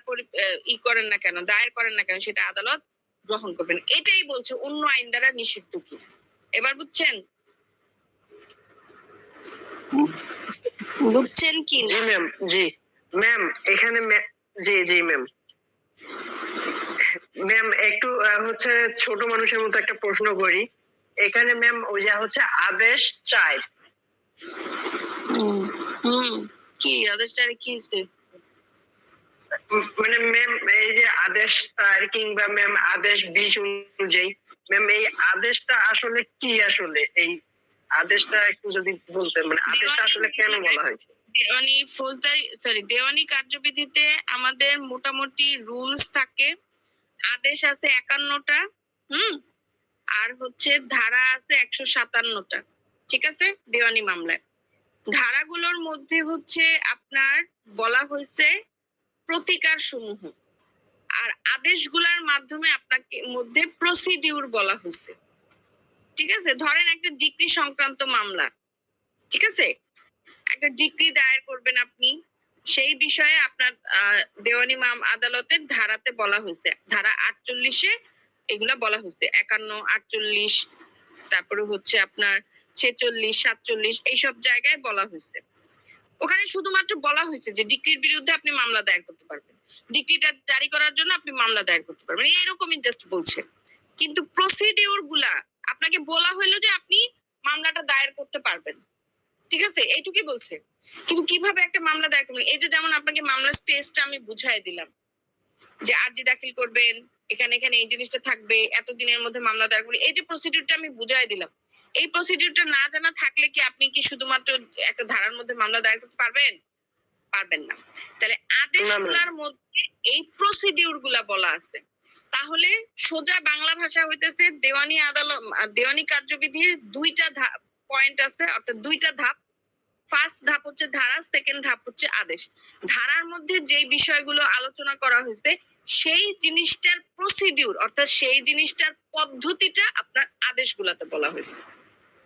করেন না কেন, দায়ের করেন না কেন, সেটা আদালত গ্রহণ করবেন। এটাই বলছে অন্য আইন দ্বারা নিষিদ্ধ কি। এবার বুঝছেন? বুঝছেন কি জি না? ম্যাম, জি ম্যাম। এখানে জি জি ম্যাম। ম্যাম একটু হচ্ছে ছোট মানুষের মতো একটা প্রশ্ন করি। এখানে ম্যাম ওই যে হচ্ছে আদেশ চাই, কি আদেশটা কি হইছে? মানে ম্যাম এই যে আদেশ 4 কিংবা ম্যাম আদেশ 20 অনুযায়ী ম্যাম এই আদেশটা আসলে কি, আসলে এই আদেশটা একটু যদি বলতেন, মানে আদেশটা আসলে কেন বলা হয়েছে? দেওয়ানি ফৌজদারি দেওয়ানি কার্যবিধিতে আমাদের মোটামুটি রুলস থাকে। আদেশ আছে 51টা, আর হচ্ছে ধারা আছে 157টা। ঠিক আছে? দেওয়ানি মামলায় ধারাগুলোর মধ্যে হচ্ছে আপনার বলা হয়েছে প্রতিকার সমূহ, আর আদেশগুলোর মাধ্যমে আপনাকে মধ্যে প্রসিডিউর বলা হয়েছে। ঠিক আছে? ধরেন একটা ডিক্রি সংক্রান্ত মামলা, ঠিক আছে, একটা ডিক্রি দায়ের করবেন আপনি, সেই বিষয়ে আপনার দেওয়ানি আদালতের ধারাতে বলা হয়েছে, ধারা 48-এ এগুলা বলা হয়েছে, 51, 48, তারপরে হচ্ছে আপনার 46, 47 এইসব জায়গায় বলা হয়েছে। ওখানে শুধুমাত্র বলা হয়েছে যে ডিক্রির বিরুদ্ধে আপনি মামলা দায়ের করতে পারবেন, ডিক্রিটা জারি করার জন্য আপনি মামলা দায়ের করতে পারবেন, এরকমই জাস্ট বলছে। কিন্তু প্রসিডিউর গুলা আপনাকে বলা হইলো যে আপনি মামলাটা দায়ের করতে পারবেন। ঠিক আছে? এইটুকুই বলছে। কিন্তু কিভাবে একটা মামলা দায়ের করবেন, এই যে যেমন আপনাকে মামলার স্টেজটা আমি বুঝাই দিলাম, যে আর্জি দাখিল করবেন, এখানে এখানে এই জিনিসটা থাকবে, এতদিনের মধ্যে মামলা দায়ের করবেন, এই যে প্রসিডিউরটা আমি বুঝাই দিলাম, এই প্রসিডিউরটা না জানা থাকলে কি আপনি কি শুধুমাত্র একটা ধারার মধ্যে মামলা দায়ের করতে পারবেন? পারবেন না। তাহলে আদেশগুলোর মধ্যে এই প্রসিডিউর গুলা বলা আছে। তাহলে সোজা বাংলা ভাষা হইতেছে দেওয়ানি আদালত, দেওয়ানি কার্যবিধির 2টা পয়েন্ট আছে, অর্থাৎ 2টা ধাপ। ফার্স্ট ধাপ হচ্ছে ধারা, সেকেন্ড ধাপ হচ্ছে আদেশ। ধারার মধ্যে যেই বিষয়গুলো আলোচনা করা হয়েছে সেই জিনিসটার প্রসিডিউর, অর্থাৎ সেই জিনিসটার পদ্ধতিটা আপনার আদেশগুলোতে বলা হয়েছে।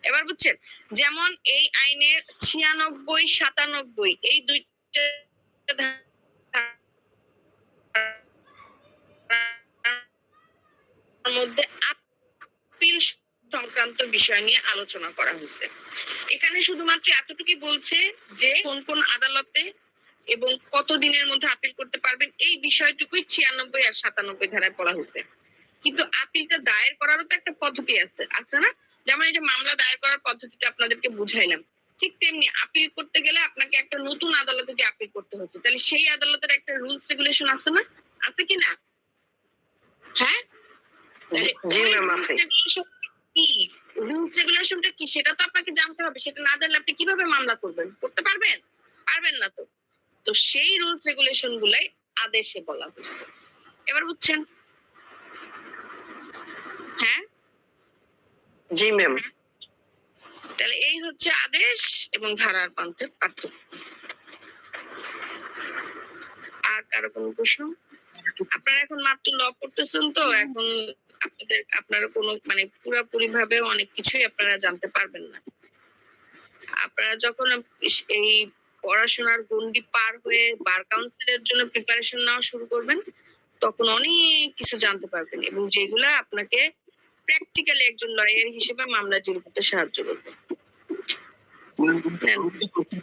এবার বুঝছেন? যেমন এই আইনের 96, 97 এই 2টা মধ্যে আপিল সংক্রান্ত বিষয় নিয়ে আলোচনা করা হয়েছে। এখানে শুধুমাত্র এতটুকুই বলছে যে কোন কোন আদালতে এবং কত দিনের মধ্যে আপিল করতে পারবেন, এই বিষয়টুকুই 96 আর 97 ধারায় বলা হয়েছে। কিন্তু আপিলটা দায়ের করারও তো একটা পদ্ধতি আছে, আছে না? যেমন এই যে মামলা দায়ের করার পদ্ধতিটা আপনাদেরকে বুঝাইলাম, ঠিক তেমনি আপিল করতে গেলে আপনাকে একটা নতুন আদালতে যে আপিল করতে হচ্ছে, তাহলে সেই আদালতের একটা রুলস রেগুলেশন আছে না? আছে কি না? হ্যাঁ, জি ম্যাম আছে। কি রুলস রেগুলেশনটা কি সেটা তো আপনাকে জানতে হবে। সেটা না জানলে আপনি কিভাবে মামলা করবেন? করতে পারবেন? পারবেন না তো। তো সেই রুলস রেগুলেশন গুলাই আদেশে বলা হয়েছে। এবার বুঝছেন? হ্যাঁ, জি ম্যাম। তাহলে এই হচ্ছে আদেশ এবং ধারার মধ্যে পার্থক্য। আর কারো কোনো প্রশ্ন? আপনারা এখন মাত্র ল পড়তেছেন, তো এখন আপনারা কোনো মানে পুরোপুরি ভাবে অনেক কিছুই আপনারা জানতে পারবেন না। আপনারা যখন এই পড়াশোনার গণ্ডি পার হয়ে বার কাউন্সিলের জন্য প্রিপারেশন নেওয়া শুরু করবেন, তখন অনেক কিছু জানতে পারবেন, এবং যেগুলা আপনাকে প্র্যাকটিক্যালি একজন লয়ার হিসেবে মামলা ডিল করতে সাহায্য করবে।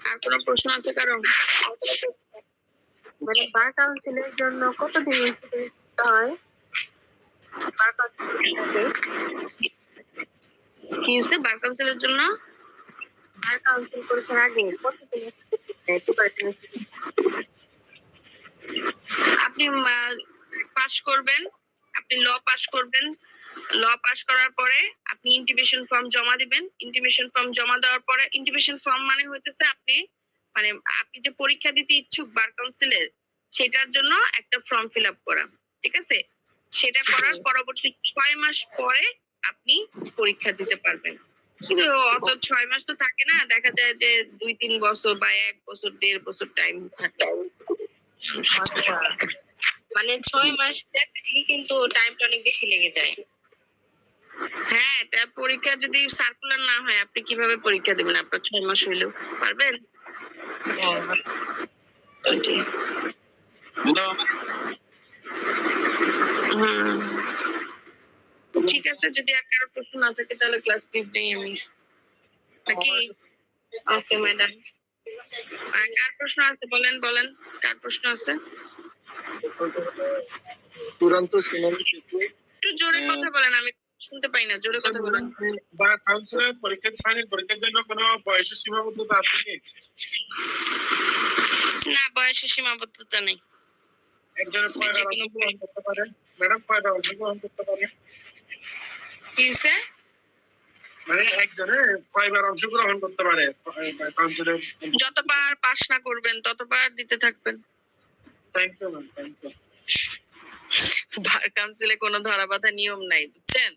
আর কোনো প্রশ্ন আছে কারণ? মানে বার কাউন্সিলের জন্য কতদিন ইনস্টিটিউট হয়? বার কাউন্সিলের কি হচ্ছে বার কাউন্সিলের জন্য? বার কাউন্সিল পরীক্ষার আগে কতদিন প্রিপারেশন? আপনি পাস করবেন, আপনি ল পাস করবেন, ল পাস করার পরে আপনি ইন্টিমেশন ফর্ম জমা দিবেন। ইন্টিমেশন ফর্ম জমা দেওয়ার পরে, ইন্টিমেশন ফর্ম মানে হইতেছে আপনি মানে আপনি যে পরীক্ষা দিতে ইচ্ছুক বার কাউন্সিলের, সেটার জন্য একটা ফর্ম ফিল আপ করা। ঠিক আছে? সেটা করার পরবর্তী 6 মাস পরে আপনি পরীক্ষা দিতে পারবেন। কিন্তু অত 6 মাস তো থাকে না, দেখা যায় যে 2-3 বছর বা 1 বছর 1.5 বছর টাইম থাকে। আচ্ছা, মানে 6 মাস ঠিকই, কিন্তু টাইমটা অনেক বেশি লেগে যায়। হ্যাঁ, এটা পরীক্ষা যদি সার্কুলার না হয় আপনি কিভাবে পরীক্ষা দিবেন? আপনার 6 মাস হইলেও পারবেন? হ্যাঁ, ওইটাই। হ্যালো, হুম। ঠিক আছে, যদি আর কারো প্রশ্ন না থাকে তাহলে ক্লাস লিভ নেই আমি। নাকি? Okay madam. আর কার প্রশ্ন আছে বলেন, বলেন। কার প্রশ্ন আছে? চূড়ান্ত শুনানি শেষে একটু জোরে কথা বলেন, আমি শুনতে পাই না। জোরে কথা বলেন। বা কাউন্সিলর পরীক্ষা ফাইনাল পরীক্ষার জন্য কোনো বয়সের সীমাবদ্ধতা আছে কি? না, বয়সের সীমাবদ্ধতা নেই। একজনের কয়বার অংশগ্রহণ করতে পারে? ম্যাডাম কয়বার অংশগ্রহণ করতে পারে? কি হইছে? মানে একজনে কয়বার অংশগ্রহণ করতে পারে কাউন্সিলর? যতবার পাস না করবেন ততবার দিতে থাকবেন। Thank you ma'am, thank you. বার কাউন্সিলে কোনো ধরা বাঁধা নিয়ম নাই, বুঝছেন?